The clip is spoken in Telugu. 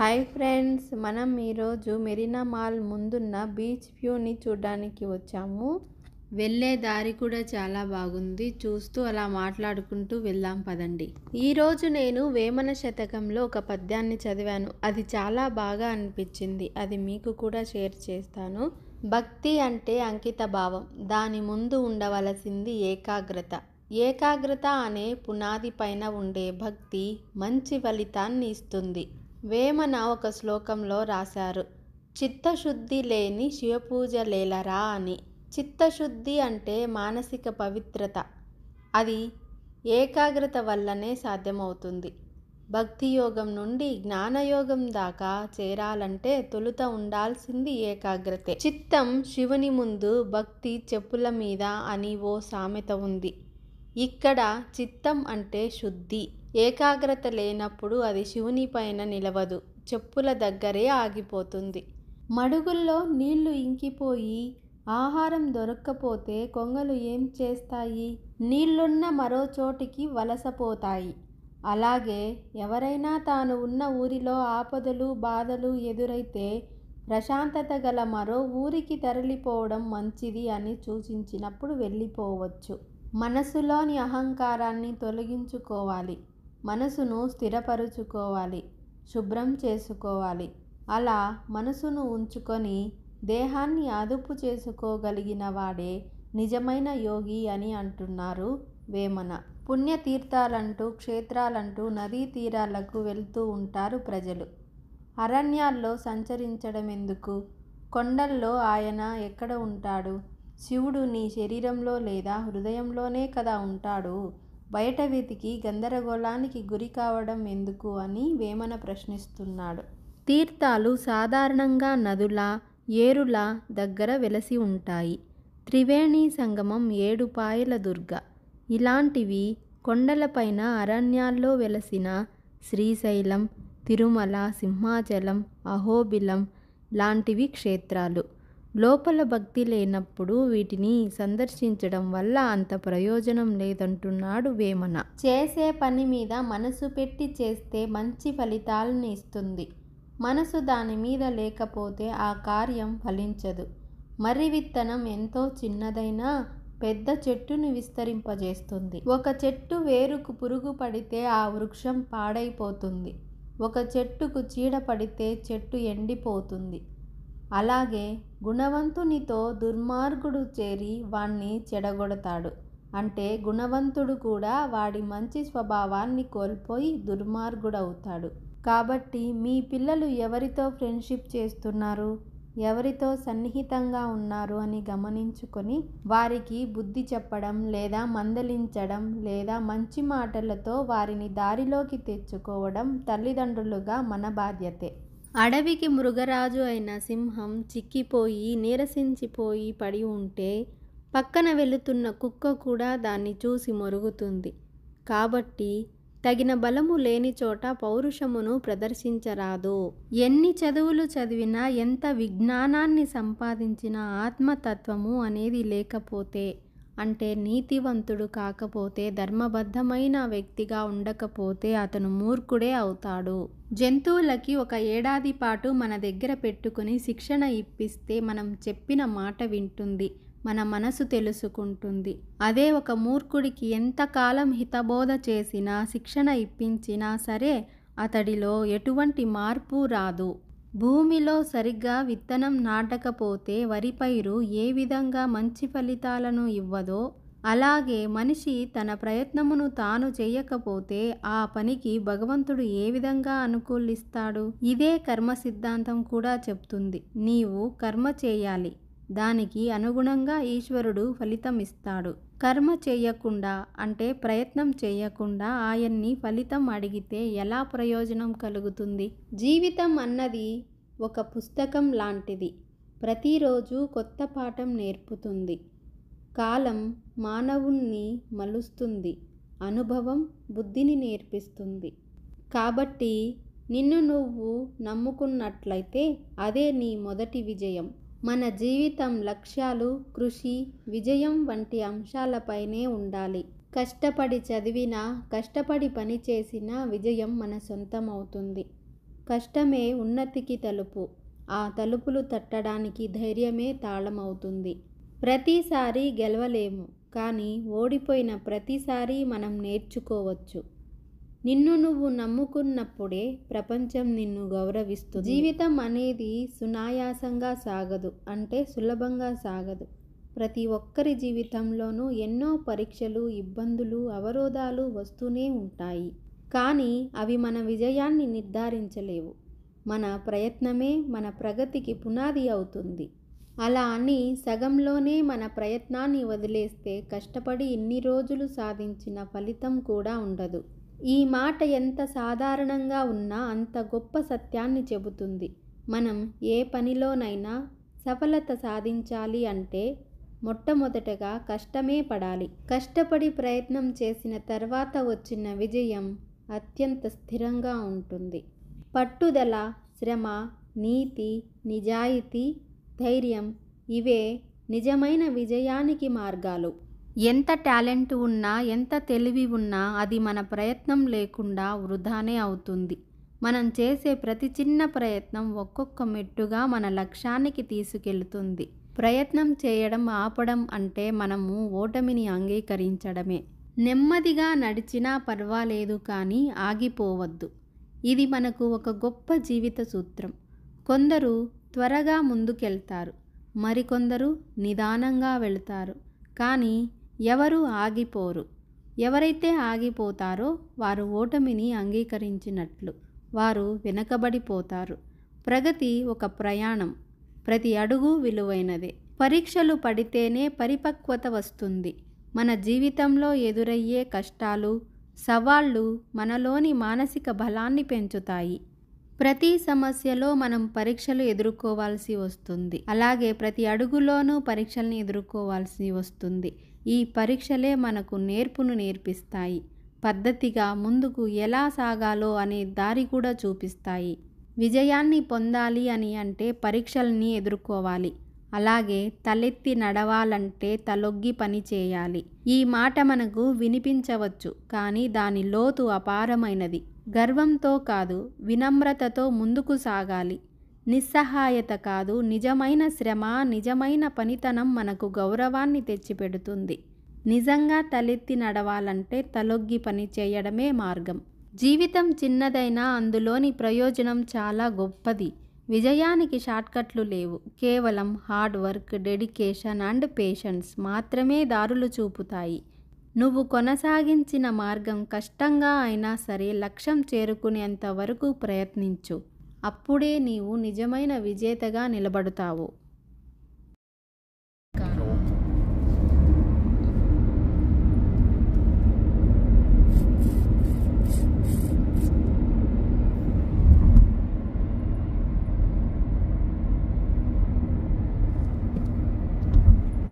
హాయ్ ఫ్రెండ్స్, మనం ఈరోజు మెరీనా మాల్ ముందున్న బీచ్ వ్యూని చూడడానికి వచ్చాము. వెళ్ళే దారి కూడా చాలా బాగుంది. చూస్తూ అలా మాట్లాడుకుంటూ వెళ్దాం పదండి. ఈరోజు నేను వేమన శతకంలో ఒక పద్యాన్ని చదివాను. అది చాలా బాగా అనిపించింది. అది మీకు కూడా షేర్ చేస్తాను. భక్తి అంటే అంకిత భావం. దాని ముందు ఉండవలసింది ఏకాగ్రత. ఏకాగ్రత అనే పునాది పైన ఉండే భక్తి మంచి ఫలితాన్ని ఇస్తుంది. వేమన ఒక శ్లోకంలో రాశారు, చిత్తశుద్ధి లేని శివపూజ లేలరా అని. చిత్తశుద్ధి అంటే మానసిక పవిత్రత. అది ఏకాగ్రత వల్లనే సాధ్యమవుతుంది. భక్తి యోగం నుండి జ్ఞానయోగం దాకా చేరాలంటే తొలుత ఉండాల్సింది ఏకాగ్రతే. చిత్తం శివుని ముందు, భక్తి చెప్పుల మీద అని ఓ సామెత ఉంది. ఇక్కడ చిత్తం అంటే శుద్ధి. ఏకాగ్రత లేనప్పుడు అది శివుని పైన నిలవదు, చెప్పుల దగ్గరే ఆగిపోతుంది. మడుగుల్లో నీళ్లు ఇంకిపోయి ఆహారం దొరక్కపోతే కొంగలు ఏం చేస్తాయి? నీళ్లున్న మరో చోటికి వలసపోతాయి. అలాగే ఎవరైనా తాను ఉన్న ఊరిలో ఆపదలు బాధలు ఎదురైతే ప్రశాంతత గల మరో ఊరికి తరలిపోవడం మంచిది అని సూచించినప్పుడు వెళ్ళిపోవచ్చు. మనసులోని అహంకారాన్ని తొలగించుకోవాలి. మనసును స్థిరపరుచుకోవాలి, శుభ్రం చేసుకోవాలి. అలా మనసును ఉంచుకొని దేహాన్ని అదుపు చేసుకోగలిగిన వాడే నిజమైన యోగి అని అంటున్నారు వేమన. పుణ్యతీర్థాలంటూ క్షేత్రాలంటూ నదీ తీరాలకు వెళ్తూ ఉంటారు ప్రజలు. అరణ్యాల్లో సంచరించడం ఎందుకు? కొండల్లో ఆయన ఎక్కడ ఉంటాడు? శివుడు నీ శరీరంలో లేదా హృదయంలోనే కదా ఉంటాడు. బయట వెతికి గందరగోళానికి గురి కావడం ఎందుకు అని వేమన ప్రశ్నిస్తున్నాడు. తీర్థాలు సాధారణంగా నదుల, ఏరుల దగ్గర వెలసి ఉంటాయి. త్రివేణి సంగమం, ఏడుపాయల దుర్గ ఇలాంటివి కొండలపైన అరణ్యాల్లో వెలసిన శ్రీశైలం, తిరుమల, సింహాచలం, అహోబిలం లాంటివి క్షేత్రాలు. లోపల భక్తి లేనప్పుడు వీటిని సందర్శించడం వల్ల అంత ప్రయోజనం లేదంటున్నాడు వేమన. చేసే పని మీద మనసు పెట్టి చేస్తే మంచి ఫలితాలను ఇస్తుంది. మనసు దాని మీద లేకపోతే ఆ కార్యం ఫలించదు. మర్రి విత్తనం ఎంతో చిన్నదైనా పెద్ద చెట్టును విస్తరింపజేస్తుంది. ఒక చెట్టు వేరుకు పురుగు పడితే ఆ వృక్షం పాడైపోతుంది. ఒక చెట్టుకు చీడ పడితే చెట్టు ఎండిపోతుంది. అలాగే గుణవంతునితో దుర్మార్గుడు చేరి వాణ్ణి చెడగొడతాడు. అంటే గుణవంతుడు కూడా వాడి మంచి స్వభావాన్ని కోల్పోయి దుర్మార్గుడవుతాడు. కాబట్టి మీ పిల్లలు ఎవరితో ఫ్రెండ్షిప్ చేస్తున్నారు, ఎవరితో సన్నిహితంగా ఉన్నారు అని గమనించుకొని వారికి బుద్ధి చెప్పడం లేదా మందలించడం లేదా మంచి మాటలతో వారిని దారిలోకి తెచ్చుకోవడం తల్లిదండ్రులుగా మన బాధ్యతే. అడవికి మృగరాజు అయిన సింహం చిక్కిపోయి నీరసించిపోయి పడి ఉంటే పక్కన వెళుతున్న కుక్క కూడా దాన్ని చూసి మొరుగుతుంది. కాబట్టి తగిన బలము లేని చోట పౌరుషమును ప్రదర్శించరాదు. ఎన్ని చదువులు చదివినా, ఎంత విజ్ఞానాన్ని సంపాదించినా ఆత్మతత్వము అనేది లేకపోతే, అంటే నీతివంతుడు కాకపోతే, ధర్మబద్ధమైన వ్యక్తిగా ఉండకపోతే అతను మూర్ఖుడే అవుతాడు. జంతువులకి ఒక ఏడాది పాటు మన దగ్గర పెట్టుకుని శిక్షణ ఇప్పిస్తే మనం చెప్పిన మాట వింటుంది, మన మనసు తెలుసుకుంటుంది. అదే ఒక మూర్ఖుడికి ఎంతకాలం హితబోధ చేసినా, శిక్షణ ఇప్పించినా సరే అతడిలో ఎటువంటి మార్పు రాదు. భూమిలో సరిగ్గా విత్తనం నాటకపోతే వరి పైరు ఏ విధంగా మంచి ఫలితాలను ఇవ్వదో, అలాగే మనిషి తన ప్రయత్నమును తాను చేయకపోతే ఆ పనికి భగవంతుడు ఏ విధంగా అనుకూలిస్తాడు? ఇదే కర్మ సిద్ధాంతం కూడా చెప్తుంది. నీవు కర్మ చేయాలి, దానికి అనుగుణంగా ఈశ్వరుడు ఫలితం ఇస్తాడు. కర్మ చేయకుండా, అంటే ప్రయత్నం చేయకుండా ఆయన్ని ఫలితం అడిగితే ఎలా ప్రయోజనం కలుగుతుంది? జీవితం అన్నది ఒక పుస్తకం లాంటిది. ప్రతిరోజు కొత్త పాఠం నేర్పుతుంది. కాలం మానవుణ్ణి మలుస్తుంది. అనుభవం బుద్ధిని నేర్పిస్తుంది. కాబట్టి నిన్ను నువ్వు నమ్ముకున్నట్లయితే అదే నీ మొదటి విజయం. మన జీవితం లక్ష్యాలు, కృషి, విజయం వంటి అంశాలపైనే ఉండాలి. కష్టపడి చదివినా, కష్టపడి పని చేసినా విజయం మన సొంతం అవుతుంది. కష్టమే ఉన్నతికి తలుపు. ఆ తలుపులు తట్టడానికి ధైర్యమే తాళమవుతుంది. ప్రతిసారి గెలవలేము, కానీ ఓడిపోయిన ప్రతిసారి మనం నేర్చుకోవచ్చు. నిన్ను నువ్వు నమ్ముకున్నప్పుడే ప్రపంచం నిన్ను గౌరవిస్తుంది. జీవితం అనేది సునాయాసంగా సాగదు, అంటే సులభంగా సాగదు. ప్రతి ఒక్కరి జీవితంలోనూ ఎన్నో పరీక్షలు, ఇబ్బందులు, అవరోధాలు వస్తూనే ఉంటాయి. కానీ అవి మన విజయాన్ని నిర్ధారించలేవు. మన ప్రయత్నమే మన ప్రగతికి పునాది అవుతుంది. అలా అని సగంలోనే మన ప్రయత్నాన్ని వదిలేస్తే కష్టపడి ఇన్ని రోజులు సాధించిన ఫలితం కూడా ఉండదు. ఈ మాట ఎంత సాధారణంగా ఉన్నా అంత గొప్ప సత్యాన్ని చెబుతుంది. మనం ఏ పనిలోనైనా సఫలత సాధించాలి అంటే మొట్టమొదటగా కష్టమే పడాలి. కష్టపడి ప్రయత్నం చేసిన తర్వాత వచ్చిన విజయం అత్యంత స్థిరంగా ఉంటుంది. పట్టుదల, శ్రమ, నీతి, నిజాయితీ, ధైర్యం ఇవే నిజమైన విజయానికి మార్గాలు. ఎంత టాలెంట్ ఉన్నా, ఎంత తెలివి ఉన్నా అది మన ప్రయత్నం లేకుండా వృధానే అవుతుంది. మనం చేసే ప్రతి చిన్న ప్రయత్నం ఒక్కొక్క మెట్టుగా మన లక్ష్యానికి తీసుకెళ్తుంది. ప్రయత్నం చేయడం ఆపడం అంటే మనము ఓటమిని అంగీకరించడమే. నెమ్మదిగా నడిచినా పర్వాలేదు, కానీ ఆగిపోవద్దు. ఇది మనకు ఒక గొప్ప జీవిత సూత్రం. కొందరు త్వరగా ముందుకెళ్తారు, మరికొందరు నిదానంగా వెళతారు, కానీ ఎవరు ఆగిపోరు. ఎవరైతే ఆగిపోతారో వారు ఓటమిని అంగీకరించినట్లు. వారు వెనకబడిపోతారు. ప్రగతి ఒక ప్రయాణం, ప్రతి అడుగు విలువైనదే. పరీక్షలు పడితేనే పరిపక్వత వస్తుంది. మన జీవితంలో ఎదురయ్యే కష్టాలు, సవాళ్లు మనలోని మానసిక బలాన్ని పెంచుతాయి. ప్రతి సమస్యలో మనం పరీక్షలు ఎదుర్కోవాల్సి వస్తుంది. అలాగే ప్రతి అడుగులోనూ పరీక్షల్ని ఎదుర్కోవాల్సి వస్తుంది. ఈ పరీక్షలే మనకు నేర్పును నేర్పిస్తాయి. పద్ధతిగా ముందుకు ఎలా సాగాలో అనే దారి కూడా చూపిస్తాయి. విజయాన్ని పొందాలి అని అంటే పరీక్షల్ని ఎదుర్కోవాలి. అలాగే తలెత్తి నడవాలంటే తలొగ్గి పని చేయాలి. ఈ మాట మనకు వినిపించవచ్చు, కానీ దాని లోతు అపారమైనది. గర్వంతో కాదు, వినమ్రతతో ముందుకు సాగాలి. నిస్సహాయత కాదు, నిజమైన శ్రమ, నిజమైన పనితనం మనకు గౌరవాన్ని తెచ్చిపెడుతుంది. నిజంగా తలెత్తి నడవాలంటే తలొగ్గి పని చేయడమే మార్గం. జీవితం చిన్నదైనా అందులోని ప్రయోజనం చాలా గొప్పది. విజయానికి షార్ట్కట్లు లేవు. కేవలం hard work, dedication and patience మాత్రమే దారులు చూపుతాయి. నువ్వు కొనసాగించిన మార్గం కష్టంగా అయినా సరే లక్ష్యం చేరుకునేంత వరకు ప్రయత్నించు. అప్పుడే నీవు నిజమైన విజేతగా నిలబడతావు.